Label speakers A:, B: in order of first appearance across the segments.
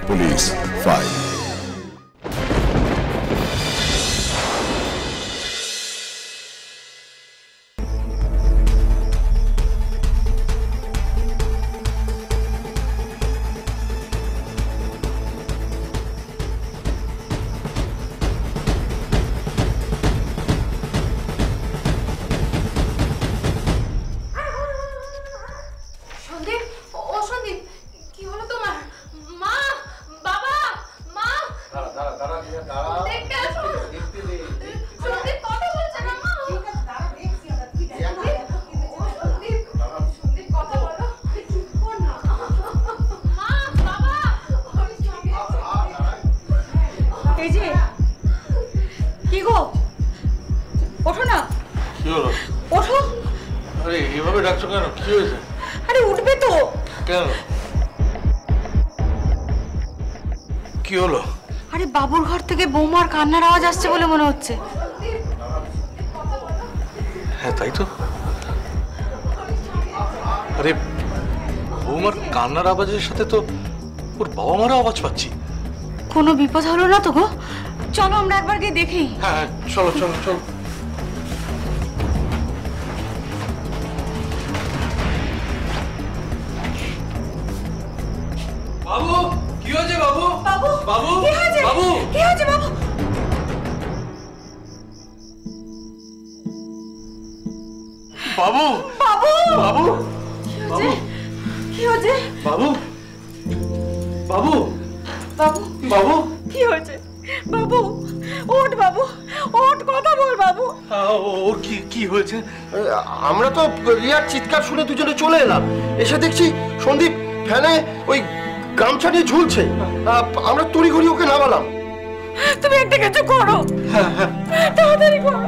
A: Police file.
B: বাবুর ঘর থেকে বৌমার কান্নার আওয়াজ আসছে বলে মনে হচ্ছে।
C: হ্যাঁ তাই তো। আরে বৌমার কান্নার আওয়াজের সাথে তো ওর বাবা মারও আওয়াজ পাচ্ছি।
B: কোনো বিপদ হলো না তো গো? চলো আমরা একবার গিয়ে দেখি।
C: হ্যাঁ চলো চলো চলো। বাবু কি হয়েছে? বাবু বাবু বাবু
B: কি হয়েছে?
C: বাবু
B: কি হয়েছে বাবু?
C: বাবু
B: বাবু
C: বাবু
B: কি হয়েছে?
C: বাবু বাবু
B: বাবু
C: বাবু
B: কি হয়েছে? বাবু ওঠ, বাবু ওঠ, কথা বল বাবু।
C: ওর কি কি হয়েছে?
D: আমরা তো রিয়ার চিৎকার শুনে দুজনে চলে এলাম, এসে দেখছি সন্দীপ ফ্যানে ওই গামছা নিয়ে ঝুলছে। আমরা তড়িঘড়ি ওকে নামালাম।
B: তুমি একটা কিছু করো, তাড়াতাড়ি করো।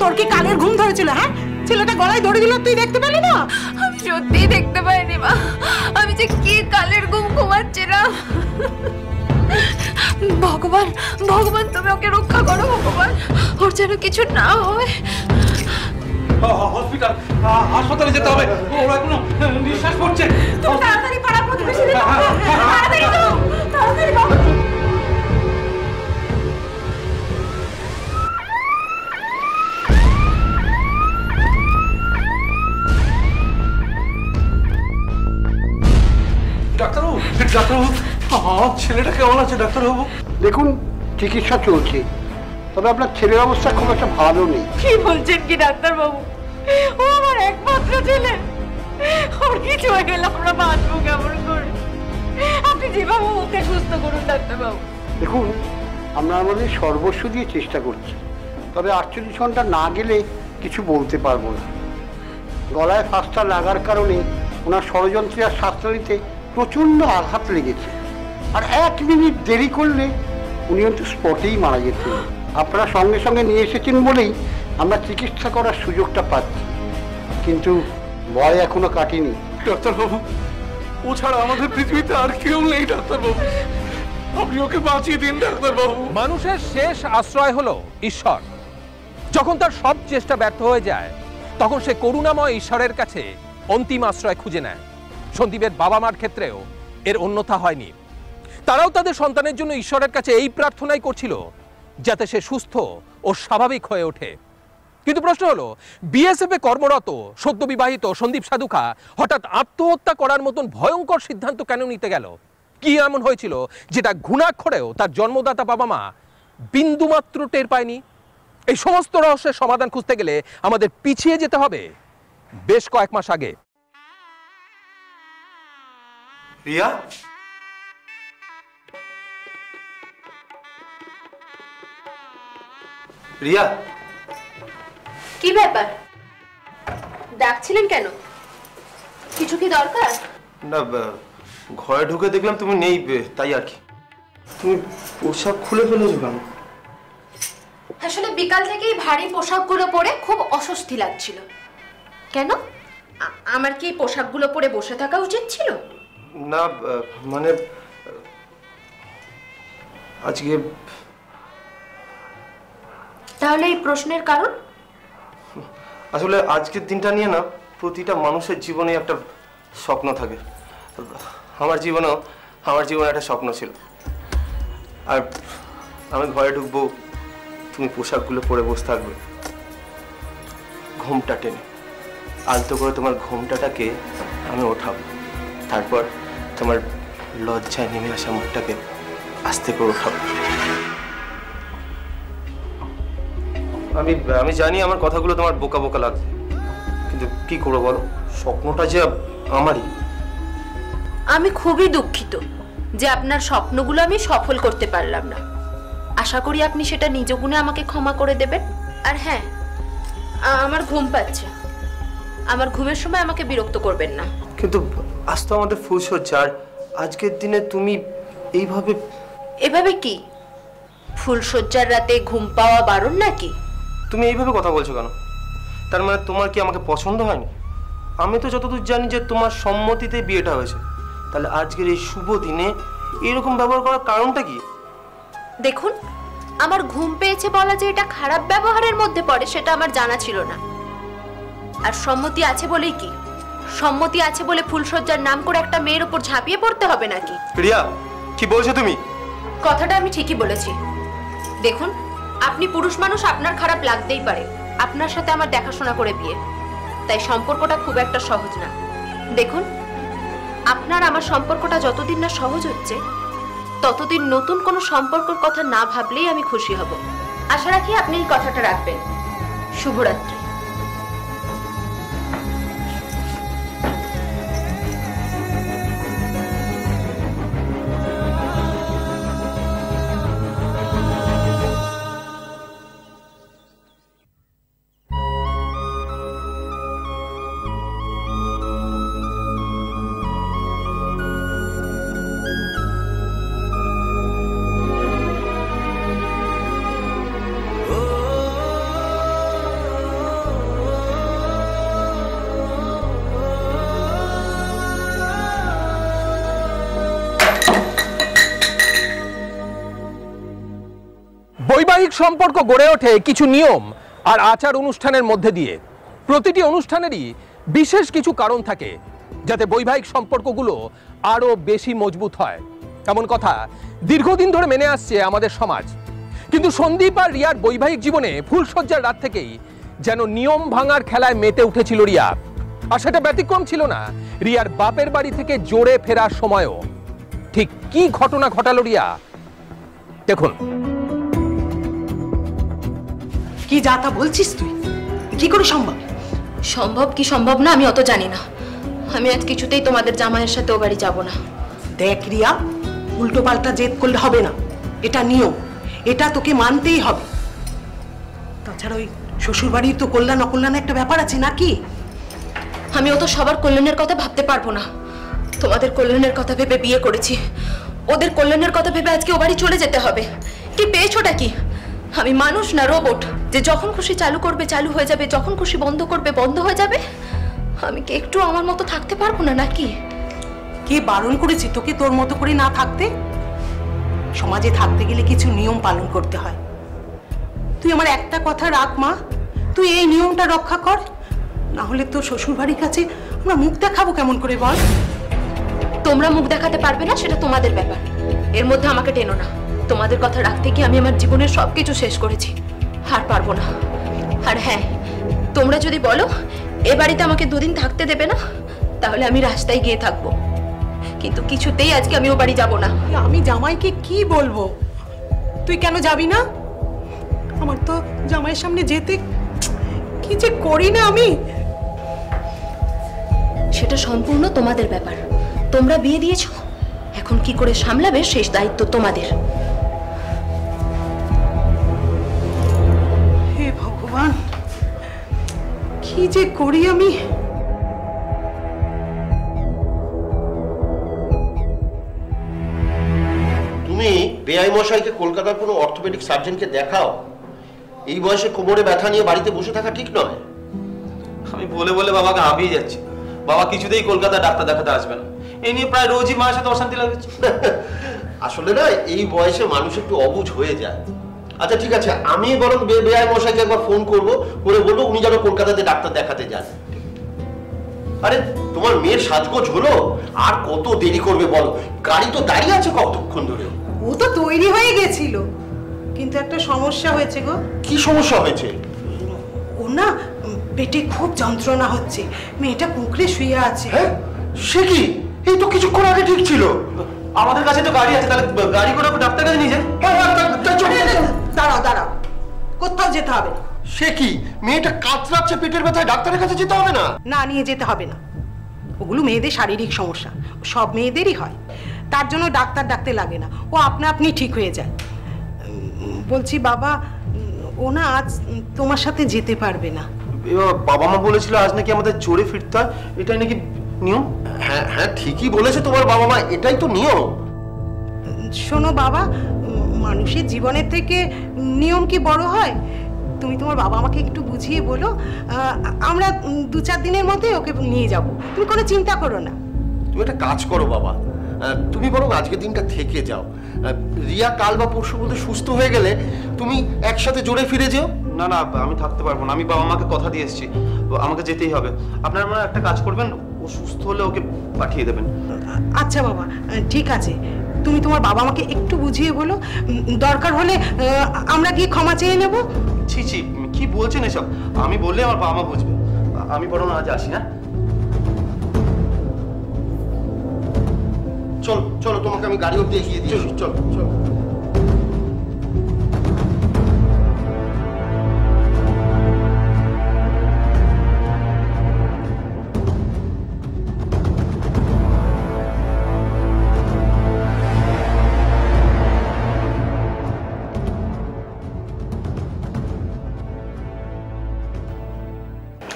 B: তোর কি কানের ঘুম ধরেছিল? হ্যাঁ, ছেলেটা গলায় দড়ি দিল, তুই দেখতে পেলি না?
E: আমি সত্যিই দেখতে পাইনি মা। আমি যে কি কালের ঘুম ঘুমাচ্ছিলাম। ভগবান ভগবান তুমি ওকে রক্ষা করো ভগবান, ওর যেন কিছু না হয়।
C: হসপিটাল হাসপাতালে যেতে হবে, ওরা এখনো নিঃশ্বাস পড়ছে।
B: তুমি তাড়াতাড়ি পাড়া প্রতিবেশীদের তাড়াতাড়ি যাও, তাড়াতাড়ি যাও।
C: ডাক্তারবাবু ডাক্তারবাবু আমার ছেলেটা কেমন আছে ডাক্তারবাবু?
F: দেখুন চিকিৎসা চলছে, তবে আপনার ছেলের অবস্থা খুব একটা ভালো নেই।
B: কি বলছেন কি ডাক্তার বাবু? ও আমার একমাত্র ছেলে, ওর কিছু হয়ে গেলে আমরা বাঁচবো কেমন করে? আপনি যেভাবে ওকে সুস্থ করুন ডাক্তার বাবু।
F: দেখুন আমরা আমাদের সর্বস্ব দিয়ে চেষ্টা করছি, তবে 48 ঘন্টা না গেলে কিছু বলতে পারবো না। গলায় ফাঁসটা লাগার কারণে ওনার ষড়যন্ত্রে আর শ্বাসনালীতে প্রচণ্ড আঘাত লেগেছে, আর 1 মিনিট দেরি করলে উনি কিন্তু স্পটেই মারা যেতেন। আপনারা সঙ্গে সঙ্গে নিয়ে এসেছেন বলেই আমরা চিকিৎসা করার সুযোগটা পাচ্ছি, কিন্তু ভয় এখনো কাটেনি।
C: ডাক্তারবাবু ও ছাড়া আমাদের পৃথিবীতে আর কেউ নেই ডাক্তারবাবু, আপনি ওকে বাঁচিয়ে দিন ডাক্তারবাবু।
G: মানুষের শেষ আশ্রয় হলো ঈশ্বর। যখন তার সব চেষ্টা ব্যর্থ হয়ে যায় তখন সে করুণাময় ঈশ্বরের কাছে অন্তিম আশ্রয় খুঁজে নেয়। সন্দীপের বাবা মার ক্ষেত্রেও এর অন্যথা হয়নি। তারাও তাদের সন্তানের জন্য ঈশ্বরের কাছে এই প্রার্থনাই করছিল যাতে সে সুস্থ ও স্বাভাবিক হয়ে ওঠে। কিন্তু প্রশ্ন হলো, বিএসএফ এ কর্মরত সদ্য বিবাহিত সন্দীপ সাধুখা হঠাৎ আত্মহত্যা করার মতন ভয়ঙ্কর সিদ্ধান্ত কেন নিতে গেল? কি এমন হয়েছিল যেটা ঘুণাক্ষরেও তার জন্মদাতা বাবা মা বিন্দুমাত্র টের পায়নি? এই সমস্ত রহস্যের সমাধান খুঁজতে গেলে আমাদের পিছিয়ে যেতে হবে বেশ কয়েক মাস আগে।
D: রিয়া, রিয়া
E: কি ব্যাপার, ডাকছিলেন কেন? কিছু কি দরকার?
D: না, ঘরে ঢুকে দেখলাম তুমি নেই, তাই আর কি। তুমি পোশাক খুলে ফেলেছো কেন?
E: আসলে বিকাল থেকেই ভারী পোশাকগুলো পরে খুব অস্বস্তি লাগছিল। কেন, আমার কি পোশাকগুলো পরে বসে থাকা উচিত ছিল?
D: না মানে আজকে।
E: তাহলে এই প্রশ্নের কারণ?
D: আসলে আজকের দিনটা নিয়ে না প্রতিটা মানুষের জীবনে একটা স্বপ্ন থাকে। আমার জীবনেও
A: আমার জীবনে একটা স্বপ্ন ছিল, আর আমি ঘরে ঢুকবো, তুমি পোশাকগুলো পরে বসে থাকবে, ঘোমটা টেনে আলতো করে তোমার ঘোমটাটাকে আমি ওঠাবো, তারপর তোমার লজ্জায় নেমে আসা মুখটাকে আস্তে করে ওঠাবো। আমি জানি আমার কথাগুলো তোমার বোকা বোকা লাগছে, কিন্তু কি করবো বলো, স্বপ্নটা যে আমারই।
E: আমি খুবই দুঃখিত যে আপনার স্বপ্নগুলো আমি সফল করতে পারলাম না। আশা করি আপনি সেটা নিজ গুণে আমাকে ক্ষমা করে দেবেন। আর হ্যাঁ, আমার ঘুম পাচ্ছে, আমার ঘুমের সময় আমাকে বিরক্ত করবেন না।
A: কিন্তু আজ তো আমাদের ফুলসজ্জা, আর আজকের দিনে তুমি এইভাবে
E: এভাবে কি ফুলসজ্জার রাতে ঘুম পাওয়া বারণ নাকি?
A: তুমি এইভাবে কথা বলছো কেন? তার মানে তোমার কি আমাকে পছন্দ হয়নি? আমি তো যতদূর জানি যে তোমার সম্মতিতে বিয়েটা হয়েছে, তাহলে আজকের এই শুভ দিনে এরকম ব্যবহার করার কারণটা কি?
E: দেখুন, আমার ঘুম পেয়েছে বলা যে এটা খারাপ ব্যবহারের মধ্যে পড়ে সেটা আমার জানা ছিল না। আর সম্মতি আছে বলেই কি, সম্মতি আছে বলে ফুলসজ্জার নাম করে একটা মেয়ের উপর ঝাঁপিয়ে পড়তে হবে নাকি?
A: রিয়া, কি বলছো তুমি?
E: কথাটা আমি ঠিকই বলেছি। দেখুন, আপনি পুরুষ মানুষ, আপনার খারাপ লাগতেই পারে, আপনার সাথে আমার দেখাশোনা করে বিয়ে, তাই সম্পর্কটা খুব একটা সহজ না। দেখুন, আপনার আমার সম্পর্কটা যতদিন না সহজ হচ্ছে ততদিন নতুন কোনো সম্পর্কের কথা না ভাবলেই আমি খুশি হব। আশা রাখি আপনি এই কথাটা রাখবেন। শুভরাত্রি।
G: বৈবাহিক সম্পর্ক গড়ে ওঠে কিছু নিয়ম আর আচার অনুষ্ঠানের মধ্যে দিয়ে। প্রতিটি অনুষ্ঠানেরই বিশেষ কিছু কারণ থাকে যাতে বৈবাহিক সম্পর্কগুলো আরো বেশি মজবুত হয়, এমন কথা দীর্ঘদিন ধরে মেনে আসছে আমাদের সমাজ। কিন্তু সন্দীপ আর রিয়ার বৈবাহিক জীবনে ফুলসজ্জার রাত থেকেই যেন নিয়ম ভাঙার খেলায় মেতে উঠেছিল রিয়া। আর সেটা ব্যতিক্রম ছিল না রিয়ার বাপের বাড়ি থেকে জোরে ফেরার সময়ও। ঠিক কি ঘটনা ঘটালো রিয়া, দেখুন।
H: কি যা তা বলছিস তুই? কি করে সম্ভব?
E: সম্ভব কি সম্ভব না আমি অত জানি না। আমি আজ কিছুতেই তোমাদের জামাইয়ের সাথে ও বাড়ি যাব না।
H: দেখ রিয়া, উল্টো পাল্টা জেদ করলে হবে না, এটা নিয়ম, এটা তোকে মানতেই হবে। তাছাড়া ওই শ্বশুর বাড়ির তো কল্যাণ অকল্যাণের একটা ব্যাপার আছে নাকি?
E: আমি অত সবার কল্যাণের কথা ভাবতে পারবো না। তোমাদের কল্যাণের কথা ভেবে বিয়ে করেছি, ওদের কল্যাণের কথা ভেবে আজকে ও বাড়ি চলে যেতে হবে। কি পেয়েছোটা কি? আমি মানুষ না রোবট যে যখন খুশি চালু করবে চালু হয়ে যাবে, যখন খুশি বন্ধ করবে বন্ধ হয়ে যাবে? আমি কি একটু আমার মতো থাকতে পারবো না নাকি?
H: কে বারণ করেছি তোকে তোর মতো করে না থাকতে? সমাজে থাকতে গেলে কিছু নিয়ম পালন করতে হয়। তুই আমার একটা কথা রাখ মা, তুই এই নিয়মটা রক্ষা কর, না হলে তোর শ্বশুর বাড়ির কাছে আমরা মুখ দেখাবো কেমন করে বল?
E: তোমরা মুখ দেখাতে পারবে না সেটা তোমাদের ব্যাপার, এর মধ্যে আমাকে টেনো না। তোমাদের কথা রাখতে গিয়ে আমি আমার জীবনের সবকিছু শেষ করেছি, আর পারবো না। আর হ্যাঁ, তোমরা যদি বলো এ বাড়িতে আমাকে দুদিন থাকতে দেবে না, তাহলে আমি রাস্তায় গিয়ে থাকবো, কিন্তু কিছুতেই আজকে আমি ও বাড়ি যাব না।
H: আমি জামাইকে কি বলবো? তুই কেন যাবি না? আমার তো জামাইয়ের সামনে যেতে কি যে করি না আমি।
E: সেটা সম্পূর্ণ তোমাদের ব্যাপার। তোমরা বিয়ে দিয়েছো, এখন কি করে সামলাবে শেষ দায়িত্ব তোমাদের।
H: হে ভগবান, কি যে করি আমি।
D: তুমি বেআই মশাইকে কলকাতার কোনো অর্থোপেডিক সার্জনকে দেখাও। এই বয়সে কোমরে ব্যথা নিয়ে বাড়িতে বসে থাকা ঠিক নয়।
A: আমি বলে বলে বাবাকে হাঁপিয়ে যাচ্ছি, বাবা কিছুতেই কলকাতা ডাক্তার দেখাতে আসবে না। এই নিয়ে প্রায় রোজই মায়ের সাথে অশান্তি লাগছে।
D: আসলে না, এই বয়সে মানুষ একটু অবুঝ হয়ে যায়। আচ্ছা ঠিক আছে, আমি বরং বেআই মশাইকে একবার ফোন করবো, করে বলবো উনি যেন কলকাতাতে ডাক্তার দেখাতে যান। আরে তোমার মেয়ের সাজগোজ হলো, আর কত দেরি করবে বলো? গাড়ি তো দাঁড়িয়ে আছে কতক্ষণ ধরে।
H: ও তো তৈরি হয়ে গেছিল, কিন্তু একটা সমস্যা হয়েছে গো।
D: কি সমস্যা হয়েছে?
H: ও না পেটে খুব যন্ত্রণা হচ্ছে, মেয়েটা কুঁকড়ে শুয়ে আছে।
D: হ্যাঁ, সে কি? এই তো কিছুক্ষণ আগে ঠিক ছিল।
A: আমাদের কাছে তো গাড়ি আছে, তাহলে গাড়ি করে ওকে ডাক্তার কাছে নিয়ে যান।
H: দাঁড়াও দাঁড়াও, কোথাও যেতে হবে না।
D: সে কি, মেয়েটা কাতরাচ্ছে পেটের ব্যথায়, ডাক্তারের কাছে যেতে হবে না?
H: না, নিয়ে যেতে হবে না। ওগুলো মেয়েদের শারীরিক সমস্যা, সব মেয়েদেরই হয়, তার জন্য ডাক্তার ডাকতে লাগে না, ও আপনা আপনি ঠিক হয়ে যায়। বলছি বাবা, ও না আজ তোমার সাথে যেতে পারবে না।
A: বাবা মা বলেছিল আজ নাকি আমাদের জোরে ফিরতে হয়, এটাই নাকি নিয়ম।
D: হ্যাঁ হ্যাঁ, ঠিকই বলেছে তোমার বাবা মা, এটাই তো নিয়ম।
H: শোনো বাবা, মানুষের জীবনের থেকে নিয়ম কি বড় হয়? তুমি তোমার বাবা আমাকে একটু বুঝিয়ে বলো, আমরা 2-4 দিনের মধ্যে ওকে নিয়ে যাব, তুমি কোনো চিন্তা করো না।
D: তুমি একটা কাজ করো বাবা, তুমি বরং আজকের দিনটা থেকে যাও। রিয়া কাল বা পরশুর মধ্যে সুস্থ হয়ে গেলে তুমি একসাথে জোরে ফিরে যেও।
A: না না, আমি থাকতে পারবো না, আমি বাবা মাকে কথা দিয়ে এসেছি, আমাকে যেতেই হবে। আপনারা মানে একটা কাজ করবেন, ও সুস্থ হলে ওকে পাঠিয়ে দেবেন।
H: আচ্ছা বাবা, ঠিক আছে, তুমি তোমার বাবা মাকে একটু বুঝিয়ে বলো, দরকার হলে আমরা গিয়ে ক্ষমা চেয়ে নেব।
A: ছি ছি, কি বলছেন এসব? আমি বললে আমার বাবা মা বুঝবে। আমি বরং আজ আসি। হ্যাঁ
D: চলো চলো, তোমাকে আমি গাড়ি অব্দি এগিয়ে দিয়েছি, চলো চলো।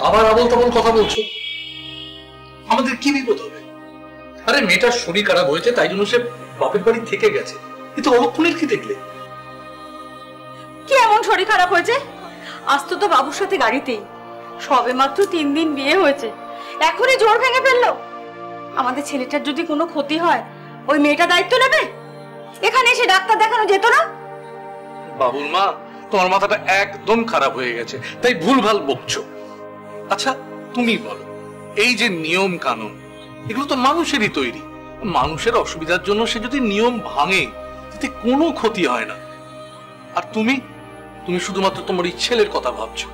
C: আবার আবল তাবল কথা বলছো, আমাদের কি বিপদ হবে? আরে মেয়েটার শরীর খারাপ হয়েছে, তাই জন্য সে বাপের বাড়ি থেকে গেছে, কিন্তু অলক্ষণের কি দেখলে?
B: কি এমন শরীর খারাপ হয়েছে? আসতো তো বাবুর সাথে গাড়িতেই, সবে মাত্র 3 দিন বিয়ে হয়েছে, এখনই জোর ভেঙে ফেললো। আমাদের ছেলেটার যদি কোনো ক্ষতি হয়, ওই মেয়েটা দায়িত্ব নেবে? এখানে এসে ডাক্তার দেখানো যেত না?
C: বাবুর মা, তোমার মাথাটা একদম খারাপ হয়ে গেছে, তাই ভুলভাল বকছো। আচ্ছা তুমি বলো, এই যে নিয়ম কানুন, এগুলো তো মানুষেরই তৈরি, মানুষের অসুবিধার জন্য সে যদি নিয়ম ভাঙে তাতে কোনো ক্ষতি হয় না। আর তুমি শুধুমাত্র তোমার এই ছেলের কথা ভাবছো,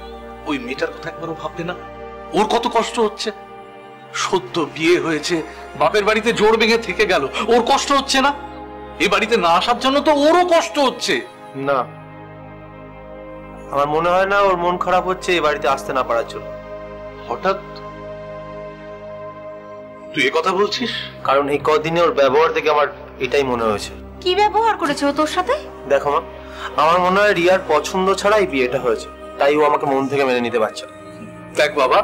C: ওই মেয়েটার কথা একবারও ভাববে না? ওর কত কষ্ট হচ্ছে, সদ্য বিয়ে হয়েছে, বাপের বাড়িতে জোর ভেঙে থেকে গেল, ওর কষ্ট হচ্ছে না? এই বাড়িতে না আসার জন্য তো ওরও কষ্ট হচ্ছে।
A: না, আমার মনে হয় না ওর মন খারাপ হচ্ছে এই বাড়িতে আসতে না পারার জন্য।
C: হঠাৎ তুই এ কথা বলছিস?
A: কারণ এই কদিনে ওর ব্যবহার থেকে আমার এটাই মনে হয়েছে।
B: কি ব্যবহার করেছে ও তোর সাথে?
A: দেখো মা, আমার মনে হয় রিয়ার পছন্দ ছাড়াই বিয়েটা হয়েছে, তাই ও আমাকে মন থেকে মেনে নিতে পারছে না।
C: দেখ বাবা,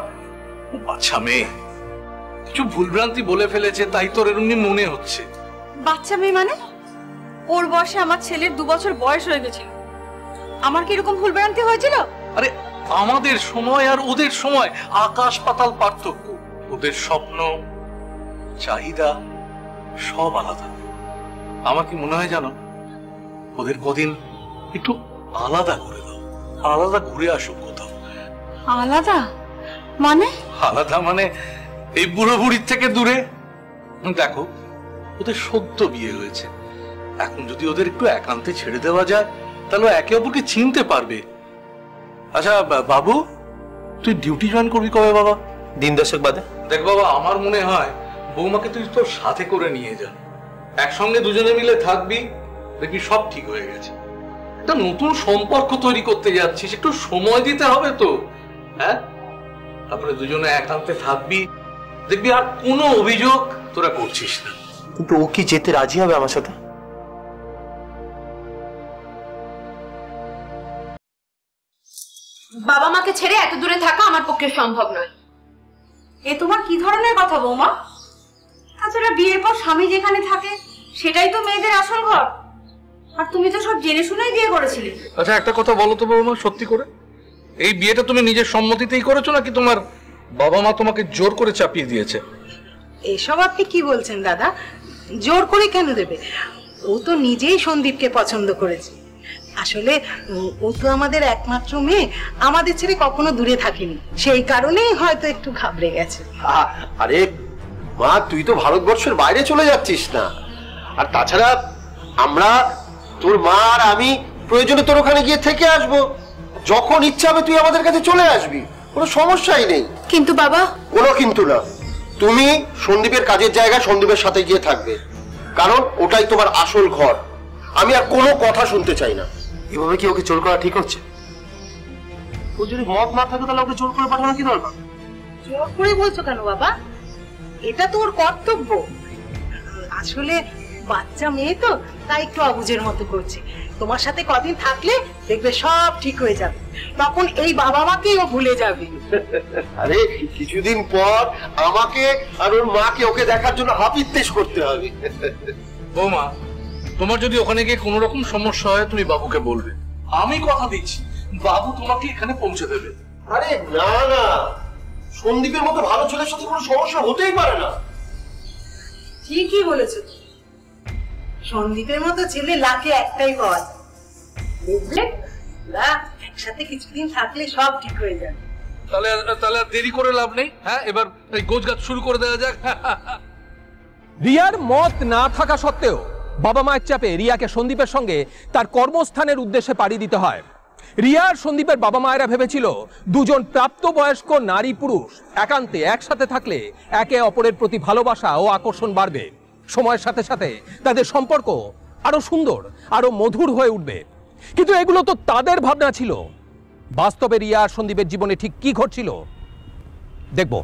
C: ও বাচ্চা মেয়ে, কিছু ভুলভ্রান্তি বলে ফেলেছে, তাই তোর এরকম মনে হচ্ছে।
B: বাচ্চা মেয়ে মানে? ওর বয়সে আমার ছেলের 2 বছর বয়স হয়ে গেছিল, আমার কি এরকম ভুলভ্রান্তি হয়েছিল?
C: আরে আমাদের সময় আর ওদের সময় আকাশ পাতাল পার্থক্য, ওদের স্বপ্ন চাহিদা সব আলাদা। আমার কি মনে হয় জানো, ওদের কদিন একটু আলাদা করে দাও, আলাদা ঘুরে আসুক কোথাও।
B: আলাদা মানে?
C: আলাদা মানে এই বুড়ো বুড়ির থেকে দূরে। দেখো, ওদের সদ্য বিয়ে হয়েছে, এখন যদি ওদের একটু একান্তে ছেড়ে দেওয়া যায়, তাহলে একে অপরকে চিনতে পারবে। আচ্ছা বাবু, তুই ডিউটি জয়েন করবি কবে বাবা?
A: 10 দশেক বাদে।
C: দেখ বাবা, আমার মনে হয় বৌমাকে তুই তোর সাথে করে নিয়ে যা, একসঙ্গে দুজনে মিলে থাকবি, দেখবি সব ঠিক হয়ে গেছে। একটা নতুন সম্পর্ক তৈরি করতে যাচ্ছিস, একটু সময় দিতে হবে তো। হ্যাঁ, তারপরে দুজনে একান্তে থাকবি, দেখবি আর কোনো অভিযোগ তোরা করছিস না।
A: কিন্তু ও কি যেতে রাজি হবে আমার সাথে?
E: বাবা মাকে ছেড়ে এত দূরে থাকা আমার পক্ষে সম্ভব নয়।
B: এ তোমার কি ধরনের কথা বৌমা? তাছাড়া বিয়ের পর স্বামী যেখানে থাকে সেটাই তো মেয়েদের আসল ঘর, আর তুমি তো সব জেনে শুনেই বিয়ে করেছিলে।
C: আচ্ছা একটা কথা বলো তো বৌমা, সত্যি করে এই বিয়েটা তুমি নিজের সম্মতিতেই করেছো নাকি তোমার বাবা মা তোমাকে জোর করে চাপিয়ে দিয়েছে?
H: এসব আপনি কি বলছেন দাদা? জোর করে কেন দেবে? ও তো নিজেই সন্দীপকে পছন্দ করেছে, আসলে ও তো আমাদের একমাত্র মেয়ে, আমাদের ছেড়ে কখনো দূরে থাকেনি, সেই কারণেই হয়তো একটু ঘাবড়ে গেছে।
D: আরে মা, তুই তো ভারতবর্ষের বাইরে চলে যাচ্ছিস না, আর তাছাড়া আমরা তোর মা আর আমি প্রয়োজনে তোর ওখানে গিয়ে থেকে আসবো, যখন ইচ্ছা হবে তুই আমাদের কাছে চলে আসবি, কোনো সমস্যাই নেই।
E: কিন্তু বাবা,
D: কোনো কিন্তু না, তুমি সন্দীপের কাজের জায়গায় সন্দীপের সাথে গিয়ে থাকবে, কারণ ওটাই তোমার আসল ঘর। আমি আর কোনো কথা শুনতে চাই না।
A: এভাবে কি ওকে জোর করা ঠিক হচ্ছে? ও যদি মত না থাকে তাহলে ওকে জোর করে পাঠানো কি দরকার?
H: জোর করে বলছো কেন বাবা? এটা তো ওর কর্তব্য। আসলে বাচ্চা মেয়ে তো, তাই একটু অবুঝের মতো করছে। তোমার সাথে কদিন থাকলে দেখবে সব ঠিক হয়ে যাবে, তখন এই বাবা মাকেই ও ভুলে যাবে।
D: আরে কিছুদিন পর আমাকে আর ওর মাকে ওকে দেখার জন্য হাপিত্তেশ করতে হবে।
C: বৌমা, তোমার যদি ওখানে গিয়ে কোনো রকম সমস্যা হয় তুমি বাবুকে বলবে, আমি কথা দিচ্ছি বাবু তোমাকে এখানে পৌঁছে দেবে।
D: আরে না না, সন্দীপের মতো ভালো ছেলের সাথে কোনো সমস্যা হতেই পারে না।
H: ঠিকই বলেছো, সন্দীপের মতো ছেলে লাখে একটাই পাওয়া যায়। বুঝলে, ওরা একসাথে কিছুদিন থাকলে সব ঠিক হয়ে যাবে।
C: তাহলে তাহলে আর দেরি করে লাভ নেই। হ্যাঁ, এবার এই গোছগাছ শুরু করে দেওয়া যাক।
G: রিয়ার মত না থাকা সত্ত্বেও বাবা মায়ের চাপে রিয়াকে সন্দীপের সঙ্গে তার কর্মস্থানের উদ্দেশ্যে পাড়ি দিতে হয়। রিয়া আর সন্দীপের বাবা মায়েরা ভেবেছিল দুজন প্রাপ্তবয়স্ক নারী পুরুষ একান্তে একসাথে থাকলে একে অপরের প্রতি ভালোবাসা ও আকর্ষণ বাড়বে, সময়ের সাথে সাথে তাদের সম্পর্ক আরো সুন্দর, আরো মধুর হয়ে উঠবে। কিন্তু এগুলো তো তাদের ভাবনা ছিল। বাস্তবে রিয়া আর সন্দীপের জীবনে ঠিক কি ঘটছিল দেখব।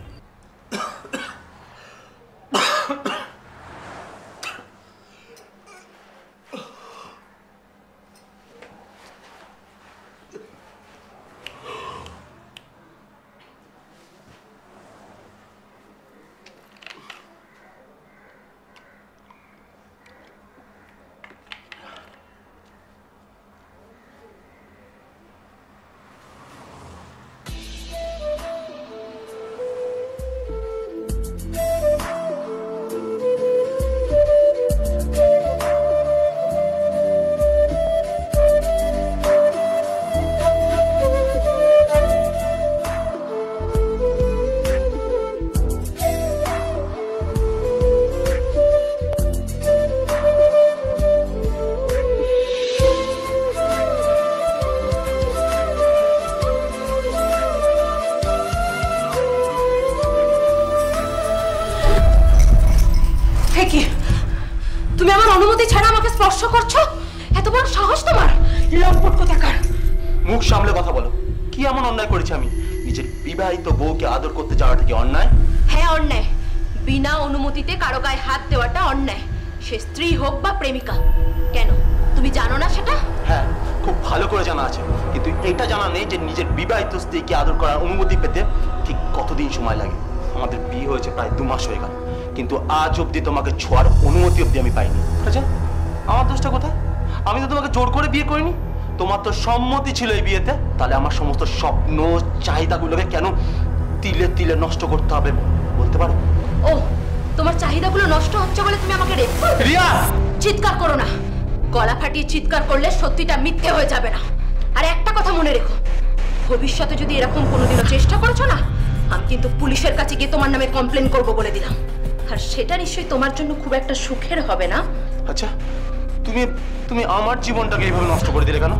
E: তুমি আমার অনুমতি ছাড়া আমাকে স্পর্শ করছো? এত বড় সাহস তোমার? লম্পট কোথাকার!
A: মুখ সামলে কথা বলো। কি এমন অন্যায় করেছি আমি? নিজের বিবাহিত বউকে আদর করতে যাওয়াটা কি অন্যায়?
E: হ্যাঁ, অন্যায়। বিনা অনুমতিতে কারো গায়ে হাত দেওয়াটা অন্যায়, সে স্ত্রী হোক বা প্রেমিকা। কেন, তুমি জানো না সেটা?
A: হ্যাঁ, খুব ভালো করে জানা আছে, কিন্তু এটা জানা নেই যে নিজের বিবাহিত স্ত্রীকে আদর করার অনুমতি পেতে ঠিক কতদিন সময় লাগে। আমাদের বিয়ে হয়েছে প্রায় 2 মাস হয়ে গেল, কিন্তু আজ অবধি তোমাকে ছোঁয়ার অনুমতি অবধি আমি পাইনি। আচ্ছা, আমার দোষটা কোথায়? আমি তো তোমাকে জোর করে বিয়ে করিনি, তোমার তো সম্মতি ছিল এই বিয়েতে। তাহলে আমার সমস্ত স্বপ্ন চাহিদাগুলোকে কেন তিলে তিলে নষ্ট করতে হবে বলতে পারো?
E: ও, তোমার চাহিদাগুলো নষ্ট হচ্ছে বলে তুমি আমাকে রেপ করবে?
A: রিয়া,
E: চিৎকার করো না। গলা ফাটিয়ে চিৎকার করলে সত্যিটা মিথ্যে হয়ে যাবে না। আর একটা কথা মনে রেখো, ভবিষ্যতে যদি এরকম কোনোদিনও চেষ্টা করেছো না, আমি কিন্তু পুলিশের কাছে গিয়ে তোমার নামে কমপ্লেন করবো বলে দিলাম। আর সেটা নিশ্চয়ই তোমার জন্য খুব একটা সুখের হবে না।
A: আচ্ছা, তুমি তুমি আমার জীবনটাকে এইভাবে নষ্ট করে দিলে কেন?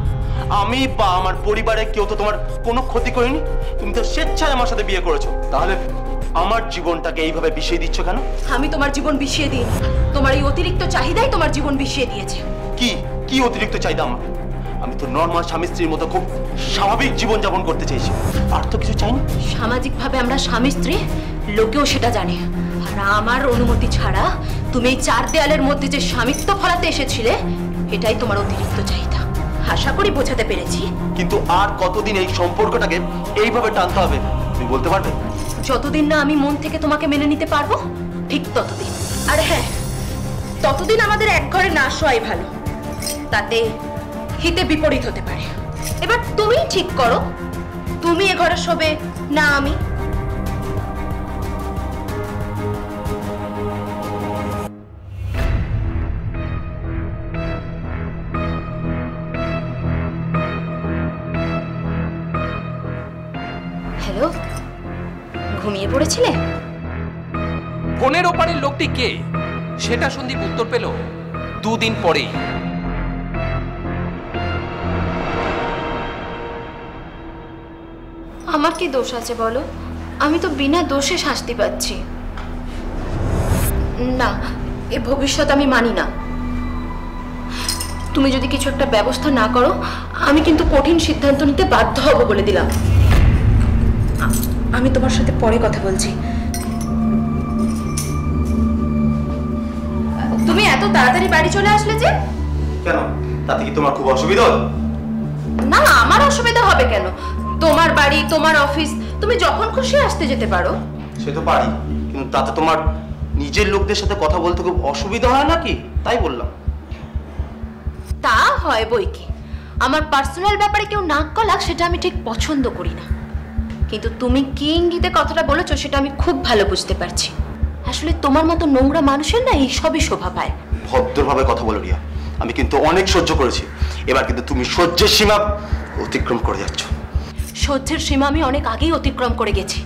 A: আমি বা আমার পরিবারে কেউ তো তোমার কোনো ক্ষতি করিনি, তুমি তো স্বেচ্ছায় আমার সাথে বিয়ে করেছো। তাহলে আমার জীবনটাকে এইভাবে বিষিয়ে দিচ্ছ কেন?
E: আমি তোমার জীবন বিষিয়ে দিইনি, তোমার এই অতিরিক্ত চাহিদাই তোমার জীবন বিষিয়ে দিয়েছে।
A: কি কি অতিরিক্ত চাহিদা আমার? আমি তো নর্মাল স্বামী স্ত্রীর মতো খুব স্বাভাবিক জীবন যাপন করতে চাইছি, আর তো কিছু চাইনি।
E: সামাজিকভাবে আমরা স্বামী স্ত্রী, লোকেও সেটা জানে। আর আমার অনুমতি ছাড়া তুমি এই 4 দেয়ালের মধ্যে যে স্বামিত্ব ফলাতে এসেছিলে, এটাই তোমার অতিরিক্ত চাহিদা। আশা করি বোঝাতে পেরেছি।
A: কিন্তু আর কতদিন এই সম্পর্কটাকে এইভাবে টানতে হবে তুমি বলতে পারবে?
E: যতদিন না আমি মন থেকে তোমাকে মেনে নিতে পারবো, ঠিক ততদিন। আর হ্যাঁ, ততদিন আমাদের এক ঘরে না শোয়াই ভালো, তাতে হিতে বিপরীত হতে পারে। এবার তুমি ঠিক করো, তুমি এ ঘরে শোবে না আমি। ঘুমিয়ে পড়েছিলে?
G: ফোনের ওপারের লোকটি কে সেটা সন্দীপ উত্তর পেল 2 দিন পরেই।
E: আমার কি দোষ আছে বলো? আমি তো বিনা দোষে শাস্তি পাচ্ছি। না, এ ভবিষ্যৎ আমি মানি না। তুমি যদি কিছু একটা ব্যবস্থা না করো, আমি কিন্তু কঠিন সিদ্ধান্ত নিতে বাধ্য হব বলে দিলাম। আমি তোমার সাথে পরে কথা বলছি। তুমি এত তাড়াতাড়ি বাড়ি চলে আসলে যে?
A: কেন, তাতে কি তোমার খুব অসুবিধা হলো?
E: না, আমার অসুবিধা হবে কেন? তোমার বাড়ি, তোমার অফিস, তুমি যখন খুশি আসতে যেতে পারো।
A: সে তো পারি, কিন্তু তাতে তোমার নিজের লোকদের সাথে কথা বলতে খুব অসুবিধা হয় নাকি, তাই বললাম।
E: তা হয় বই কি, আমার পার্সোনাল ব্যাপারে কেউ নাক গলাক সেটা আমি ঠিক পছন্দ করি না। কিন্তু তুমি কি ইঙ্গিতে কথাটা বলেছো সেটা আমি খুব ভালো বুঝতে পারছি। আসলে তোমার মতো নোংরা মানুষের না এইসবই শোভা পায়।
A: ভদ্রভাবে কথা বলো রিয়া, আমি কিন্তু অনেক সহ্য করেছি, এবার কিন্তু তুমি সহ্যের সীমা অতিক্রম করে যাচ্ছ।
E: সহ্যের সীমা আমি অনেক আগেই অতিক্রম করে গেছি।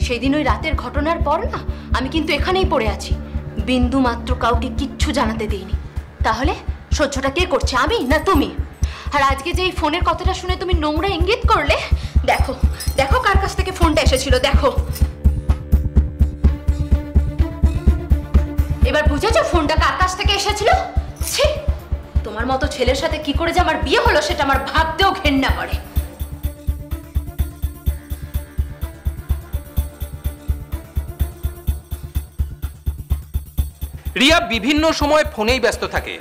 E: সেই দিন ওই রাতের ঘটনার পর না আমি কিন্তু এখানেই পড়ে আছি, বিন্দু মাত্র কাউকে কিচ্ছু জানাতে দিইনি। তাহলে সহ্যটা কে করছে, আমি না তুমি? আর আজকে যে এই ফোনের কথাটা শুনে তুমি নোংরা ইঙ্গিত করলে, দেখো দেখো কার কাছ থেকে ফোনটা এসেছিল, দেখো। এবার বুঝেছো ফোনটা কার কাছ থেকে এসেছিল? ছি, তোমার মতো ছেলের সাথে কি করে যে আমার বিয়ে হলো সেটা আমার ভাবতেও ঘেন্না করে।
G: রিয়া বিভিন্ন সময় ফোনেই ব্যস্ত থাকে,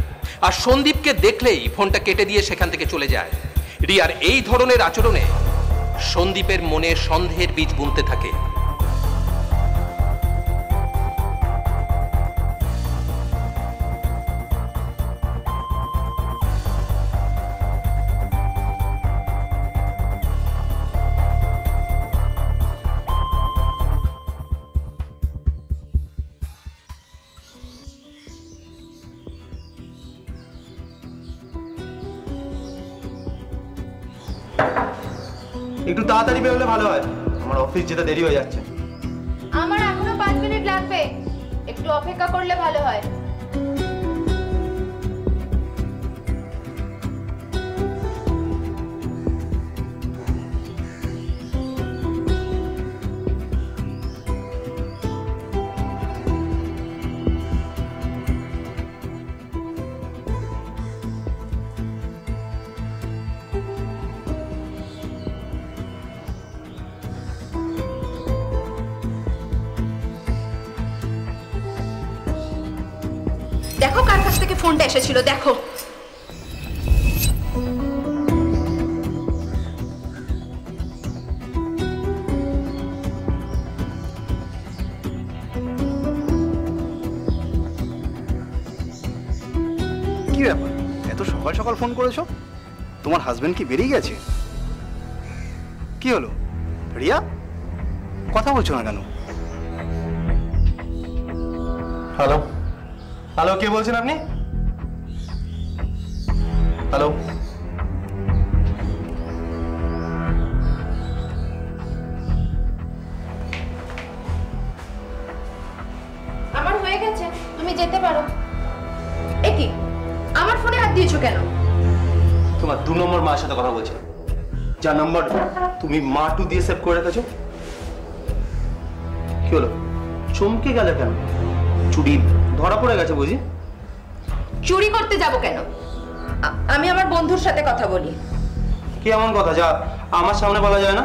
G: আর সন্দীপকে দেখলেই ফোনটা কেটে দিয়ে সেখান থেকে চলে যায়। রিয়ার এই ধরনের আচরণে সন্দীপের মনে সন্দেহের বীজ বুনতে থাকে।
A: একটু তাড়াতাড়ি বেরোলে ভালো হয়, আমার অফিস যেতে দেরি হয়ে যাচ্ছে।
E: আমার এখনো 5 মিনিট লাগবে, একটু অপেক্ষা করলে ভালো হয়। দেখো কার কাছ থেকে ফোনটা এসেছিল, দেখো।
I: কি ব্যাপার, এত সকাল সকাল ফোন করেছো? তোমার হাজবেন্ড কি বেরিয়ে গেছে? কি হলো রিয়া, কথা বলছো না কেন?
A: হ্যালো হ্যালো, কে বলছেন আপনি? হ্যালো,
E: আমার হয়ে গেছে, তুমি যেতে পারো। এ কি, আমার ফোনে হাত দিয়েছো কেন?
A: তোমার 2 নম্বর মায়ের সাথে কথা বলছি, যার নাম্বার তুমি মা 2 দিয়ে সেভ করে রেখেছো। কি হলো, চমকে গেলে কেন? চুরি ধরা পড়ে গেছে বুঝি?
E: চুরি করতে যাব কেন? আমি আমার বন্ধুর সাথে কথা বলি।
A: কি এমন কথা যা আমার সামনে বলা যায় না?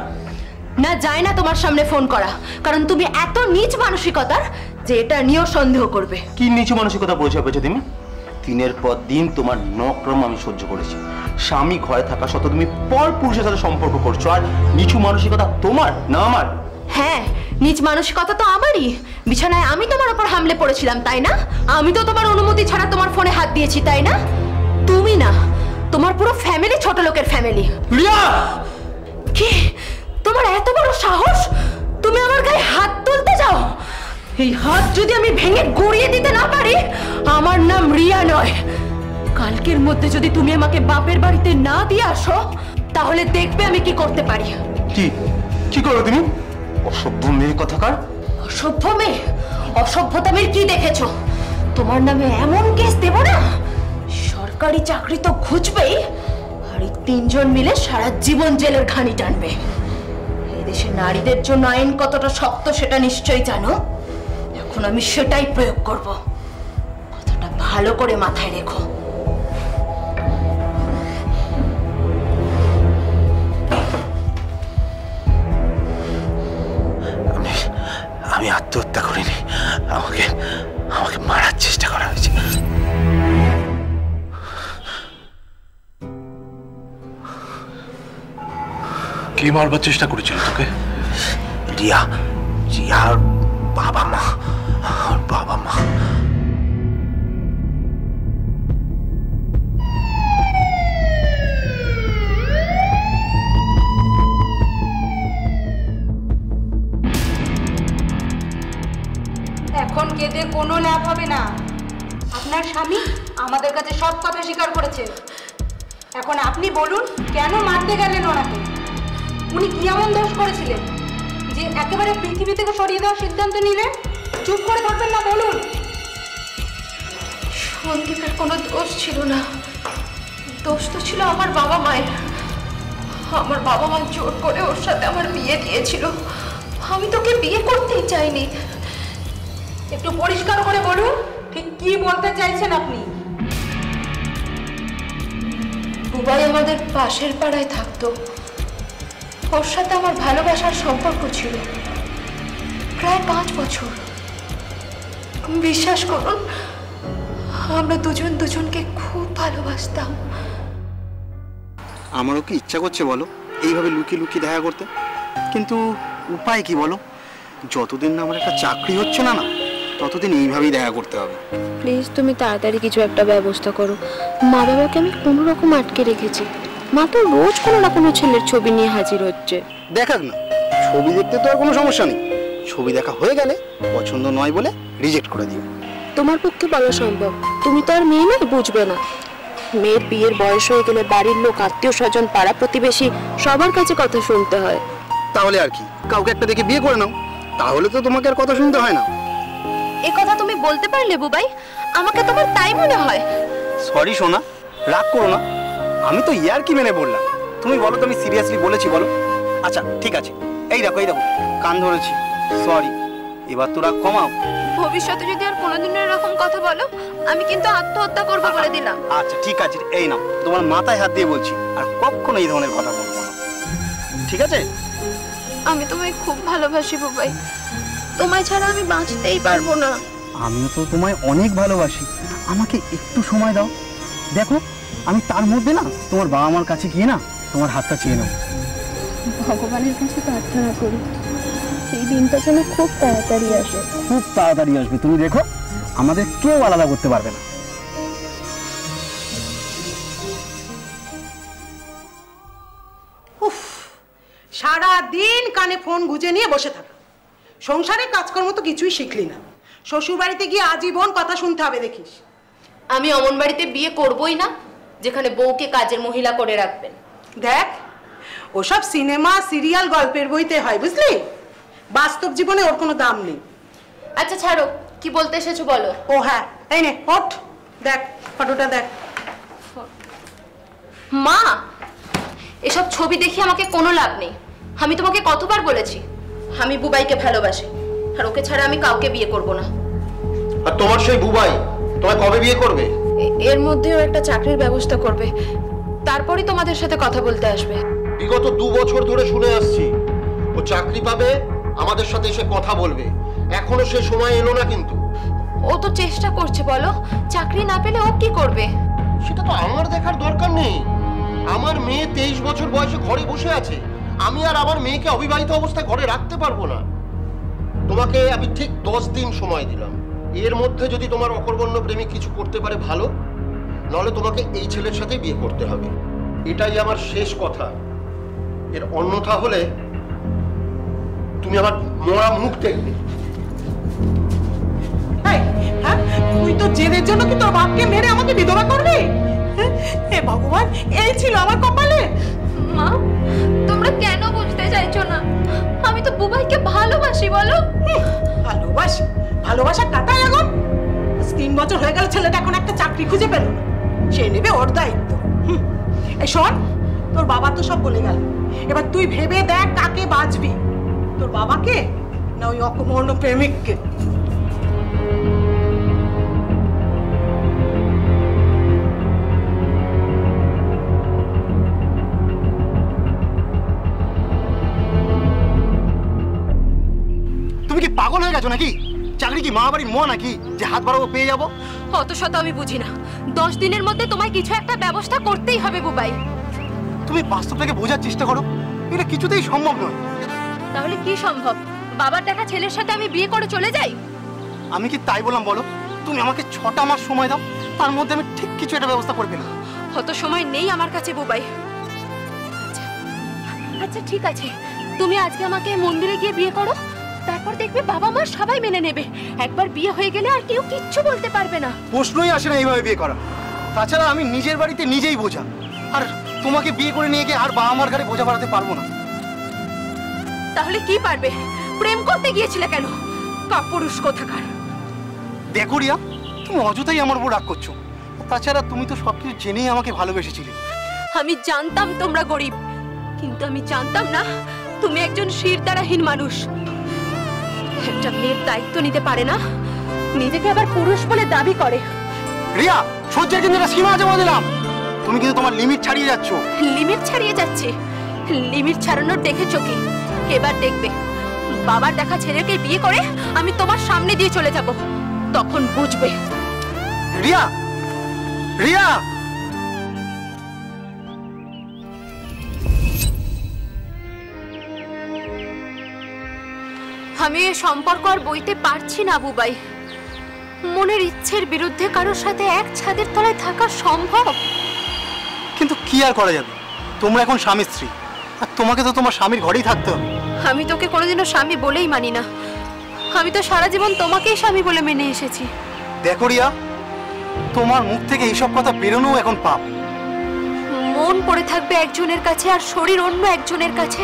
E: না, যায় না তোমার সামনে ফোন করা, কারণ তুমি এত নীচ মানসিকতার যে এটা নিয়েও সন্দেহ করবে।
A: কি নিচু মানসিকতা পরিচয় পেয়েছো তুমি? দিনের পর দিন তোমার নক্রম আমি সহ্য করেছি, স্বামী ঘরে থাকা সত্ত্বেও তুমি পর পুরুষের সাথে সম্পর্ক করছো, আর নিচু মানসিকতা তোমার না আমার?
E: হ্যাঁ, নিজ মানসিকতা তো আমারই। বিছানায় আমি তোমার উপর হামলে পড়েছিলাম, তাই না? আমি তো তোমার অনুমতি ছাড়া তোমার ফোনে হাত দিয়েছি, তাই না? তুমি না, তোমার পুরো ফ্যামিলি ছোট লোকের ফ্যামিলি।
A: রিয়া!
E: কি, তোমার এত বড় সাহস? তুমি আমার গায়ে হাত তুলতে যাও? এই হাত যদি আমি ভেঙে গড়িয়ে দিতে না পারি, আমার নাম রিয়া নয়। কালকের মধ্যে যদি তুমি আমাকে বাপের বাড়িতে না দিয়ে আসো, তাহলে দেখবে আমি কি করতে পারি।
A: কি কি করো তুমি? অসভ্য মেয়ে কথাকার।
E: অসভ্য মেয়ে, অসভ্যতা মেয়ের কি দেখেছো? তোমার নামে এমন কেস দেব না, সরকারি চাকরি তো খুঁজবেই, আর এই তিনজন মিলে সারা জীবন জেলের ঘানি টানবে। এই দেশে নারীদের জন্য আইন কতটা শক্ত সেটা নিশ্চয়ই জানো। এখন আমি সেটাই প্রয়োগ করব। কথাটা ভালো করে মাথায় রেখো।
A: আমি আত্মহত্যা করিনি, আমাকে আমাকে মারার চেষ্টা করা হয়েছে।
C: কি মারবার চেষ্টা করেছিল তোকে?
A: রিয়া, রিয়ার বাবা মা, বাবা মা।
J: এখন কেঁদে কোনো লাভ হবে না। আপনার স্বামী আমাদের কাছে সব কথা স্বীকার করেছে। এখন আপনি বলুন, কেন মারতে গেলেন ওনাকে? উনি কি এমন দোষ করেছিলেন যে একেবারে পৃথিবী থেকে সরিয়ে দেওয়ার সিদ্ধান্ত নিলেন? চুপ করে থাকবেন না, বলুন।
E: সন্দীপের কোনো দোষ ছিল না, দোষ তো ছিল আমার বাবা মায়ের। আমার বাবা মা জোর করে ওর সাথে আমার বিয়ে দিয়েছিল। আমি তোকে বিয়ে করতেই চাইনি।
J: একটু পরিষ্কার করে বলুন, ঠিক কি বলতে চাইছেন আপনি?
E: বুবাই আমাদের পাশের পাড়ায় থাকতো, ওর সাথে আমার ভালোবাসার সম্পর্ক ছিল প্রায় 5 বছর। বিশ্বাস করুন, আমরা দুজন দুজনকে খুব ভালোবাসতাম।
I: আমারও কি ইচ্ছা করছে বলো এইভাবে লুকিয়ে লুকিয়ে দেখা করতে, কিন্তু উপায় কি বলো? যতদিন না আমার একটা চাকরি হচ্ছে না, ততদিন এইভাবেই দেখা করতে হবে।
K: প্লিজ তুমি তাড়াতাড়ি কিছু একটা ব্যবস্থা করো। মা বাবাকে আমি কোনো রকম আটকে রেখেছি। মা তো রোজ কোনো না কোনো ছেলের ছবি নিয়ে হাজির হচ্ছে।
I: দেখাক না, ছবি দেখতে তো আর কোনো সমস্যা নেই। ছবি দেখা হয়ে গেলে পছন্দ নয় বলে রিজেক্ট করে দিও।
K: তোমার পক্ষে বলা সম্ভব? তুমি তো আর মেয়ে নয়, বুঝবে না। মেয়ের বিয়ের বয়স হয়ে গেলে বাড়ির লোক, আত্মীয় স্বজন, পাড়া প্রতিবেশী সবার কাছে কথা শুনতে হয়।
I: তাহলে আর কি, কাউকে একটা দেখে বিয়ে করে নাও, তাহলে তো তোমাকে আর কথা শুনতে হয় না।
E: এ কথা তুমি বলতে পারলে বুবাই? আমাকে তোমার তাই মনে হয়?
I: সরি সোনা, রাগ করো না, আমি তো ইয়ার কি মেনে বললাম। তুমি বলো তো আমি সিরিয়াসলি বলেছি বলো? আচ্ছা ঠিক আছে, এই দেখো কান ধরেছি, সরি। এবার তো রাগ কমাও।
E: ভবিষ্যতে যদি আর কোনোদিন এরকম কথা বলো, আমি কিন্তু আত্মহত্যা করব বলে দিলাম।
I: আচ্ছা ঠিক আছে, এই নাও, তোমার মাথায় হাত দিয়ে বলছি, আর কখনো এই ধরনের কথা বলবো না, ঠিক আছে?
E: আমি তোমায় খুব ভালোবাসি বুবাই, তোমায় ছাড়া আমি বাঁচতেই পারবো না।
I: আমিও তো তোমায় অনেক ভালোবাসি, আমাকে একটু সময় দাও। দেখো আমি তার মধ্যে না তোমার বাবা মার কাছে গিয়ে না তোমার হাতটা চেয়ে নেব।
K: ভগবানের কাছে প্রার্থনা করি সেই দিনটা যেন খুব তাড়াতাড়ি আসে।
I: খুব তাড়াতাড়ি আসবে, তুমি দেখো, আমাদের কেউ আলাদা করতে পারবে না।
H: উফ, সারা দিন কানে ফোন গুজে নিয়ে বসে থাকা, সংসারে কাজকর্ম তো কিছুই শিখলি না। শ্বশুর বাড়িতে গিয়ে আজীবন কথা শুনতে হবে দেখিস।
E: আমি অমন বাড়িতে বিয়ে করবই না যেখানে বউকে কাজের মহিলা করে রাখবেন।
H: দেখ, ওসব সিনেমা সিরিয়াল গল্পের বইতে হয়, বুঝলি? বাস্তব জীবনে ওর কোনো দাম নেই।
E: আচ্ছা ছাড়ো, কি বলতে এসেছো বলো।
H: ও হ্যাঁ, এই নে ওঠ, দেখ ফটোটা দেখ।
E: মা, এসব ছবি দেখে আমাকে কোনো লাভ নেই। আমি তোমাকে কতবার বলেছি আমি বুবাইকে ভালোবাসি, আর ওকে ছাড়া আমি কাউকে বিয়ে করব না।
D: আর তোমার সেই বুবাই তোমায় কবে বিয়ে করবে?
E: এর মধ্যেও একটা চাকরির ব্যবস্থা করবে, তারপরই তোমাদের সাথে কথা বলতে আসবে।
D: বিগত 2 বছর ধরে শুনে আসছি ও চাকরি পাবে, আমাদের সাথে এসে কথা বলবে। এখনো সে সময় এলো না কিন্তু।
E: ও তো চেষ্টা করছে, বলো। চাকরি না পেলে ও কি করবে?
D: সেটা তো আমার দেখার দরকার নেই। আমার মেয়ে 23 বছর বয়সে ঘরে বসে আছে, আমি আর আমার মেয়েকে অবিবাহিত অবস্থায় ঘরে রাখতে পারবো না। তোমাকে আমি ঠিক 10 দিন সময় দিলাম, এর মধ্যে যদি তোমার অকর্মণ্য প্রেমিক কিছু করতে পারে ভালো, নাহলে তোমাকে এই ছেলের সাথে বিয়ে করতে হবে। এটাই আমার শেষ কথা। এর অন্যথা হলে তুমি আমার মরা মুখ দেখবে।
H: তুই তো জেদের জন্য কি তোর বাপকে মেরে আমাকে বিধবা করবি? হে ভগবান, এই ছিল আমার কপালে।
E: মা, তোমরা কেন বুঝতে চাইছো না? আমি তো বুবাইকে ভালোবাসি। ভালোবাসি বলো?
H: ভালোবাসি? ভালোবাসা কাটায় এখন? 3 বছর হয়ে গেল, ছেলেটা এখন একটা চাকরি খুঁজে পেল না, সে নেবে ওর দায়িত্ব। এই শোন, তোর বাবা তো সব বলে গেল, এবার তুই ভেবে দেখ কাকে বাঁচবি, তোর বাবাকে না ওই অকর্মণ্য প্রেমিককে।
I: তুমি কি পাগল হয়ে গেছো নাকি? চাকরি কি মা বাড়ির মোয়া নাকি যে হাত বাড়াবো পেয়ে যাবো?
E: অত শত আমি বুঝি না। 10 দিনের মধ্যে তোমায় কিছু একটা ব্যবস্থা করতেই হবে বুবাই।
I: তুমি বাস্তবটাকে বোঝার চেষ্টা করো, এটা কিছুতেই সম্ভব নয়।
E: তাহলে কি সম্ভব? বাবার দেখা ছেলের সাথে আমি বিয়ে করে চলে যাই?
I: আমি কি তাই বললাম বলো? তুমি আমাকে 6টা মাস সময় দাও, তার মধ্যে আমি ঠিক কিছু একটা ব্যবস্থা করে ফেলবো।
E: অত সময় নেই আমার কাছে বুবাই। আচ্ছা ঠিক আছে, তুমি আজকে আমাকে মন্দিরে গিয়ে বিয়ে করো, তারপর দেখবে বাবা মা সবাই মেনে নেবে। একবার বিয়ে হয়ে গেলে আর কেউ কিচ্ছু বলতে পারবে না।
I: প্রশ্নই আসে না এইভাবে বিয়ে করা। তাছাড়া আমি নিজের বাড়িতে নিজেই বোঝা, আর তোমাকে বিয়ে করে নিয়ে গিয়ে আর বাবা মার ঘরে বোঝা বাড়াতে পারবো না।
E: তাহলে কি পারবে? প্রেম করতে গিয়েছিলে কেন? কাপুরুষ কোথাকার।
I: দেখো রিয়া, তুমি অযথাই আমার উপর রাগ করছো। তাছাড়া তুমি তো সবকিছু জেনেই আমাকে ভালোবেসেছিলে।
E: আমি জানতাম তোমরা গরিব, কিন্তু আমি জানতাম না তুমি একজন শিরদাঁড়াহীন মানুষ। একটা মেয়ের দায়িত্ব নিতে পারে না, নিজেকে আবার পুরুষ বলে দাবি করে।
I: রিয়া, সহ্যের কিন্তু একটা সীমা আছে বলে দিলাম। তুমি কিন্তু তোমার লিমিট ছাড়িয়ে যাচ্ছ।
E: লিমিট ছাড়িয়ে যাচ্ছে? লিমিট ছাড়ানোর দেখেছো কি? এবার দেখবে বাবার দেখা ছেলেকে বিয়ে করে আমি তোমার সামনে দিয়ে চলে যাব, তখন বুঝবে।
I: রিয়া, রিয়া,
E: আমি এই সম্পর্ক আর বইতে পারছি না বুবাই। মনের ইচ্ছের বিরুদ্ধে কারোর সাথে এক ছাদের তলায় থাকা সম্ভব?
I: কিন্তু কি আর করা যাবে, তোমরা এখন স্বামী স্ত্রী, আর তোমাকে তো তোমার স্বামীর ঘরেই থাকতে হবে।
E: আমি তোকে কোনোদিনও স্বামী বলেই মানি না। আমি তো সারা জীবন তোমাকেই স্বামী বলে মেনে এসেছি।
I: দেখো রিয়া, তোমার মুখ থেকে এইসব কথা বেরোনো এখন পাপ।
E: মন পড়ে থাকবে একজনের কাছে আর শরীর অন্য একজনের কাছে,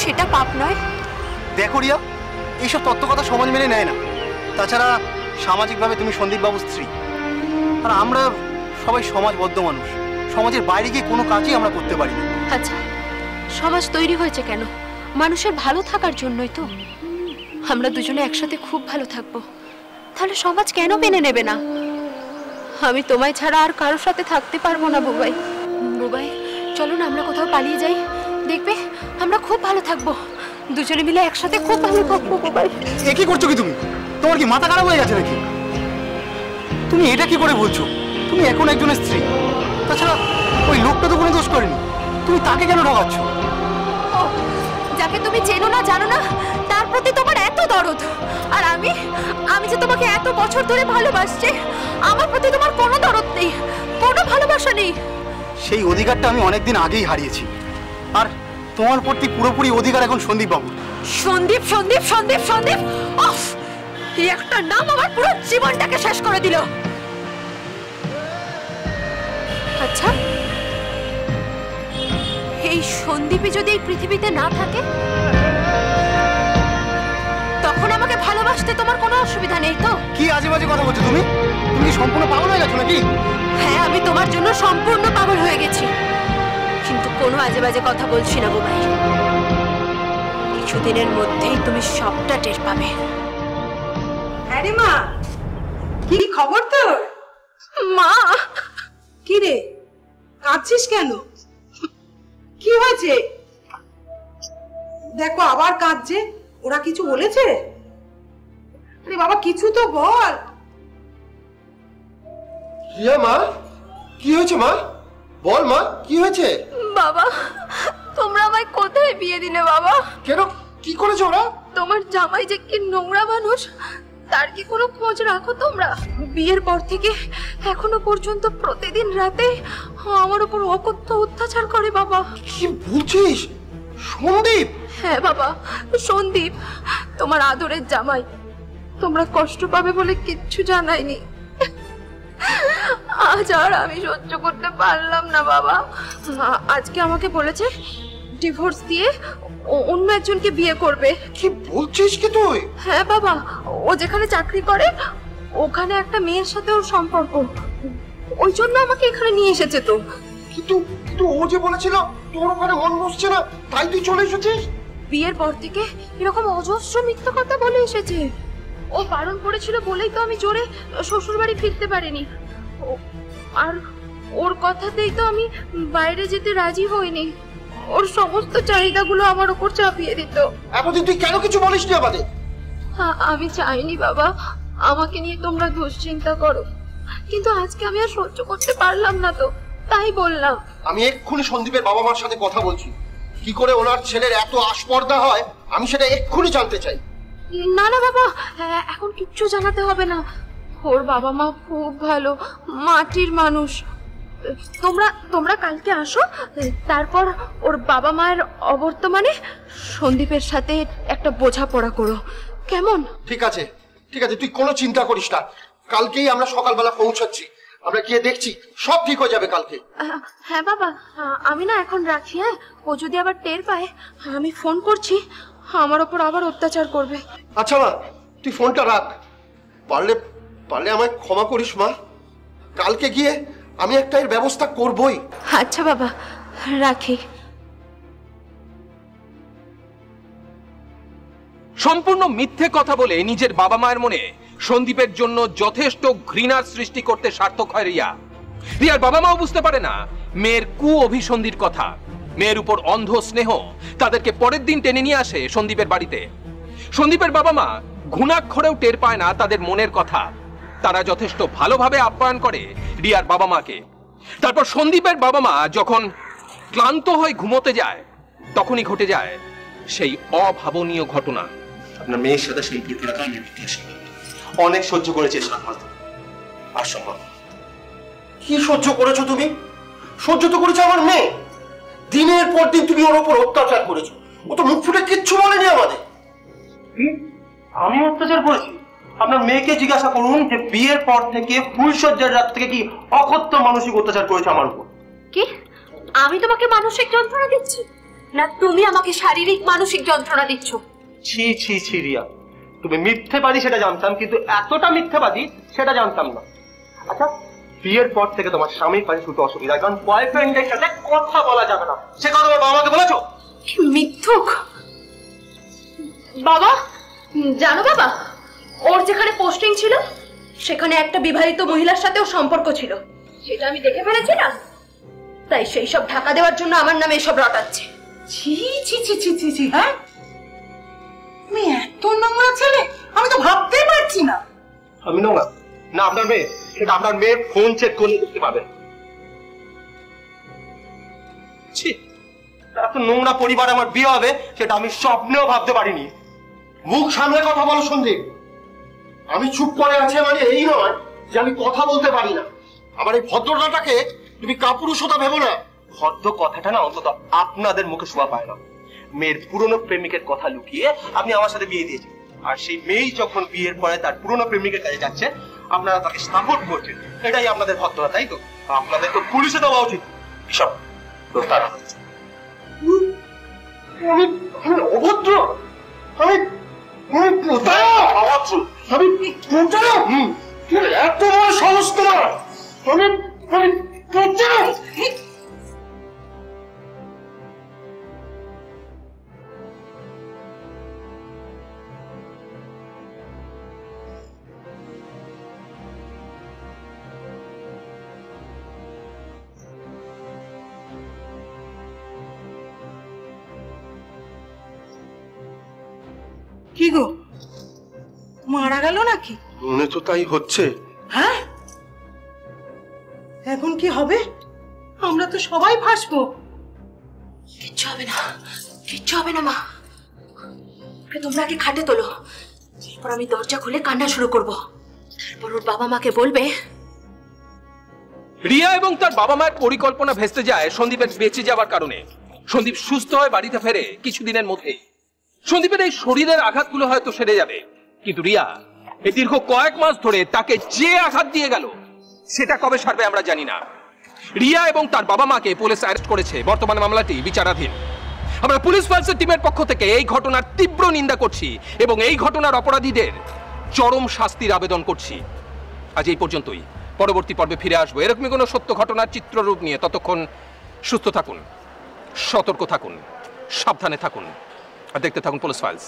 E: সেটা পাপ নয়?
I: দেখো রিয়া, এইসব তত্ত্ব কথা সমাজ মেনে নেয় না। তাছাড়া সামাজিকভাবে তুমি সন্দীপ বাবুর স্ত্রী, আর আমরা সবাই সমাজবদ্ধ মানুষ। সমাজের বাইরে গিয়ে কোনো কাজই আমরা করতে পারি না।
E: আচ্ছা, সমাজ তৈরি হয়েছে কেন? মানুষের ভালো থাকার জন্যই তো। আমরা দুজনে একসাথে খুব ভালো থাকবো, তাহলে সমাজ কেন মেনে নেবে না? আমি তোমায় ছাড়া আর কারোর সাথে থাকতে পারবো না বুবাই। বুবাই, চলো না আমরা কোথাও পালিয়ে যাই, দেখবে আমরা খুব ভালো থাকবো, দুজনে মিলে একসাথে খুব ভালো থাকবো। বুবাই,
I: এ কি করছো কি তুমি? তোমার কি মাথা খারাপ হয়ে গেছে নাকি? তুমি এটা কি করে বলছো? তুমি এখন একজনের স্ত্রী। তাছাড়া ওই লোকটা তো কোনো দোষ করেনি, তুমি তাকে কেন ঠকাচ্ছ?
E: যাকে তুমি চেনো না জানো না তার প্রতি তোমার এত দরদ, আর আমি যে তোমাকে এত বছর ধরে ভালোবাসছি, আমার প্রতি তোমার কোনো দরদ নেই, কোনো ভালোবাসা নেই।
I: সেই অধিকারটা আমি অনেকদিন আগেই হারিয়েছি, আর তোমার প্রতি পুরোপুরি অধিকার এখন সন্দীপ বাবু।
E: সন্দীপ, সন্দীপ, সন্দীপ, সন্দীপ, অফ! এই একটা নাম আমার পুরো জীবনটাকে শেষ করে দিল। আচ্ছা, এই সন্দীপই যদি এই পৃথিবীতে না থাকে, তখন আমাকে ভালোবাসতে তোমার কোনো অসুবিধা নেই তো?
I: কি আজে বাজে কথা বলছো তুমি? তুমি কি সম্পূর্ণ পাগল হয়ে গেছো নাকি?
E: হ্যাঁ, আমি তোমার জন্য সম্পূর্ণ পাগল হয়ে গেছি, কিন্তু কোনো আজে বাজে কথা বলছি না বুবাই। কিছুদিনের মধ্যেই তুমি সবটা টের পাবে।
H: আরে মা, কি খবর তোর?
E: মা!
H: কি রে, কাঁদছিস কেন? কি হয়েছে? দেখো আবার কাঁদছে। ওরা কিছু বলেছে? আরে বাবা, কিছু তো বল।
D: রিয়া মা, কি হয়েছে মা? বল মা, কি হয়েছে?
E: বাবা, তোমরা আমায় কোথায় বিয়ে দিলে বাবা?
D: কেন, কি করেছো ওরা?
E: তোমার জামাই যে কি নোংরা মানুষ, তার কি কোনো খোঁজ রাখো তোমরা? বিয়ের পর থেকে এখনো পর্যন্ত প্রতিদিন রাতে আমার উপর অকথ্য অত্যাচার করে বাবা।
D: কি বলছিস? সন্দীপ?
E: হ্যাঁ বাবা, সন্দীপ, তোমার আদরের জামাই। তোমরা কষ্ট পাবে বলে কিচ্ছু জানাইনি। আজ আর আমি সহ্য করতে পারলাম না বাবা। আজকে আমাকে বলেছে ডিভোর্স দিয়ে
K: অন্য একজনকে বিয়ে করবে।
D: কি বলছিস কি তুই?
K: হ্যাঁ বাবা, ও যেখানে চাকরি করে ওখানে একটা মেয়ের সাথে ওর সম্পর্ক, ওই জন্য আমাকে এখানে নিয়ে এসেছে। তো
D: কিন্তু ও যে বলেছিল তোর ওখানে মন বসছে না, তাই তুই চলে এসেছিস?
K: বিয়ের পর থেকে এরকম অজস্র মিথ্যা কথা বলে এসেছে। ও বারণ করেছিল বলেই তো আমি জোরে শ্বশুর বাড়ি ফিরতে পারিনি, আর ওর কথাতেই তো আমি বাইরে যেতে রাজি হইনি। ওর সমস্ত চাহিদাগুলো আমার উপর চাপিয়ে দিত।
D: এতদিন তুই কেন কিছু বলিসনি আমাদের?
K: আমি চাইনি বাবা আমাকে নিয়ে তোমরা দুশ্চিন্তা করো, কিন্তু আজকে আমি আর সহ্য করতে পারলাম না, তো তাই বললাম।
D: আমি এক্ষুনি সন্দীপের বাবা মার সাথে কথা বলছি, কি করে ওনার ছেলের এত আস্পর্ধা হয় আমি সেটা এক্ষুনি জানতে চাই।
K: না না বাবা, এখন কিচ্ছু জানাতে হবে না। ওর বাবা মা খুব ভালো, মাটির মানুষ। তোমরা কালকে আসো, তারপর ওর বাবা মায়ের অবর্তমানে সন্দীপের সাথে একটা বোঝাপড়া করো, কেমন?
D: ঠিক আছে তুই কোনো চিন্তা করিস না, কালকেই আমরা সকালবেলা পৌঁছাচ্ছি, আমরা গিয়ে দেখছি সব ঠিক হয়ে যাবে কালকে।
K: হ্যাঁ বাবা, আমি না এখন রাখি। হ্যাঁ, ও যদি আবার টের পায় আমি ফোন করছি, আমার ওপর আবার অত্যাচার করবে।
D: আচ্ছা মা, তুই ফোনটা রাখ, পারলে আমায় ক্ষমা করিস মা, কালকে গিয়ে আমি একটা এর ব্যবস্থা করবই।
K: আচ্ছা বাবা, রাখি।
G: সম্পূর্ণ মিথ্যে কথা বলে নিজের বাবা মায়ের মনে সন্দীপের জন্য যথেষ্ট ঘৃণার সৃষ্টি করতে সার্থক হয় রিয়া। রিয়ার বাবা মাও বুঝতে পারে না মেয়ের কু অভিসন্ধির কথা। মেয়ের উপর অন্ধ স্নেহ তাদেরকে পরের দিন টেনে নিয়ে আসে সন্দীপের বাড়িতে। সন্দীপের বাবা মা ঘুণাক্ষরেও টের পায় না তাদের মনের কথা। তারা যথেষ্ট ভালোভাবে আপ্যায়ন করে রিয়ার বাবা মাকে। তারপর সন্দীপের বাবা মা যখন ক্লান্ত হয়ে ঘুমোতে যায়, তখনই ঘটে যায় সেই অভাবনীয় ঘটনা।
A: আপনার মেয়ের সাথে সেই অনেক সহ্য করেছে, অসম্ভব।
D: কি সহ্য করেছো তুমি? সহ্য তো করেছে আমার মেয়ে, দিনের পর দিন তুমি ওর উপর অত্যাচার করেছো, ও তো মুখ ফুটে কিচ্ছু বলেনি আমাদের।
A: আমি অত্যাচার করেছি? আপনার মেয়েকে জিজ্ঞাসা করুন যে বিয়ের পর থেকে ফুলসজ্জার রাত থেকে কি অকথ্য মানসিক অত্যাচার করেছে আমার উপর।
K: কি আমি তোমাকে মানসিক যন্ত্রণা দিচ্ছি, না তুমি আমাকে শারীরিক মানসিক যন্ত্রণা দিচ্ছ?
A: ছি ছি ছি রিয়া, তুমি মিথ্যেবাদী সেটা জানতাম, কিন্তু এতটা মিথ্যেবাদী সেটা জানতাম না। আচ্ছা, বিয়ের পর থেকে তোমার স্বামীর পাশে শুধু অসুবিধা, কারণ বয়ফ্রেন্ডের সাথে কথা বলা যাবে না, সে কথা তোমার বাবা মাকে বলেছো?
K: মিথ্যুক বাবা। জানো বাবা, ওর যেখানে পোস্টিং ছিল সেখানে একটা বিবাহিত মহিলার সাথেও সম্পর্ক ছিল, সেটা আমি দেখে ফেলেছিলাম। তাই সেই সব ঢাকা দেওয়ার জন্য আমার নামে এসব রটাচ্ছে।
H: ছি ছি ছি ছি ছি ছি, হ্যাঁ, তুমি এত নোংরা ছেলে, আমি তো ভাবতেই পারছি না।
A: আমি নোংরা না, আপনার মেয়ে, সেটা আপনার মেয়ে ফোন চেক করলে দেখতে পাবেন। ছি, এত নোংরা পরিবার আমার বিয়ে হবে সেটা আমি স্বপ্নেও ভাবতে পারিনি।
D: মুখ সামলে কথা বলো সন্দীপ, আমি চুপ করে আছি মানে এই নয় যে আমি কথা বলতে পারি না। আমার এই ভদ্রতাটাকে তুমি কাপুরুষতা ভেবো না।
A: ভদ্র কথাটা না অন্তত আপনাদের মুখে শোভা পায় না। মেয়ের পুরনো প্রেমিকের কথা লুকিয়ে আপনি আমার সাথে বিয়ে দিয়েছেন, আর সেই মেয়েই যখন বিয়ের পরে তার পুরনো প্রেমিকের কাছে যাচ্ছে আপনারা তাকে সাপোর্ট করছেন। এটাই আপনাদের ভদ্রতা, তাই তো? আপনাদের তো পুলিশে দেওয়া উচিত এসব।
D: আমি অভদ্র, আমি এত বড় সাহস তোমার!
H: কি গো, মারা গেল নাকি?
D: মনে তো তাই হচ্ছে।
H: হ্যাঁ, এখন কি হবে? আমরা তো সবাই ফাঁসবো।
K: কিচ্ছু হবে না, কিচ্ছু হবে না মা। তোমরা আগে খাটে তোলো, তারপর আমি দরজা খুলে কান্না শুরু করব। তারপর ওর বাবা মাকে বলবে।
G: রিয়া এবং তার বাবা মায়ের পরিকল্পনা ভেস্তে যায় সন্দীপের বেঁচে যাওয়ার কারণে। সন্দীপ সুস্থ হয়ে বাড়িতে ফেরে কিছুদিনের মধ্যে। সন্দীপের এই শরীরের আঘাতগুলো হয়তো সেরে যাবে, কিন্তু রিয়া এই দীর্ঘ কয়েক মাস ধরে তাকে যে আঘাত দিয়ে গেল সেটা কবে সারবে আমরা জানি না। রিয়া এবং তার বাবা মাকে পুলিশ অ্যারেস্ট করেছে, বর্তমানে মামলাটি বিচারাধীন। আমরা পুলিশ ফাইলসের টিমের পক্ষ থেকে এই ঘটনার তীব্র নিন্দা করছি এবং এই ঘটনার অপরাধীদের চরম শাস্তির আবেদন করছি। আজ এই পর্যন্তই, পরবর্তী পর্বে ফিরে আসবো এরকমই কোনো সত্য ঘটনার চিত্ররূপ নিয়ে। ততক্ষণ সুস্থ থাকুন, সতর্ক থাকুন, সাবধানে থাকুন আর দেখতে থাকুন পুলিশ ফাইলস।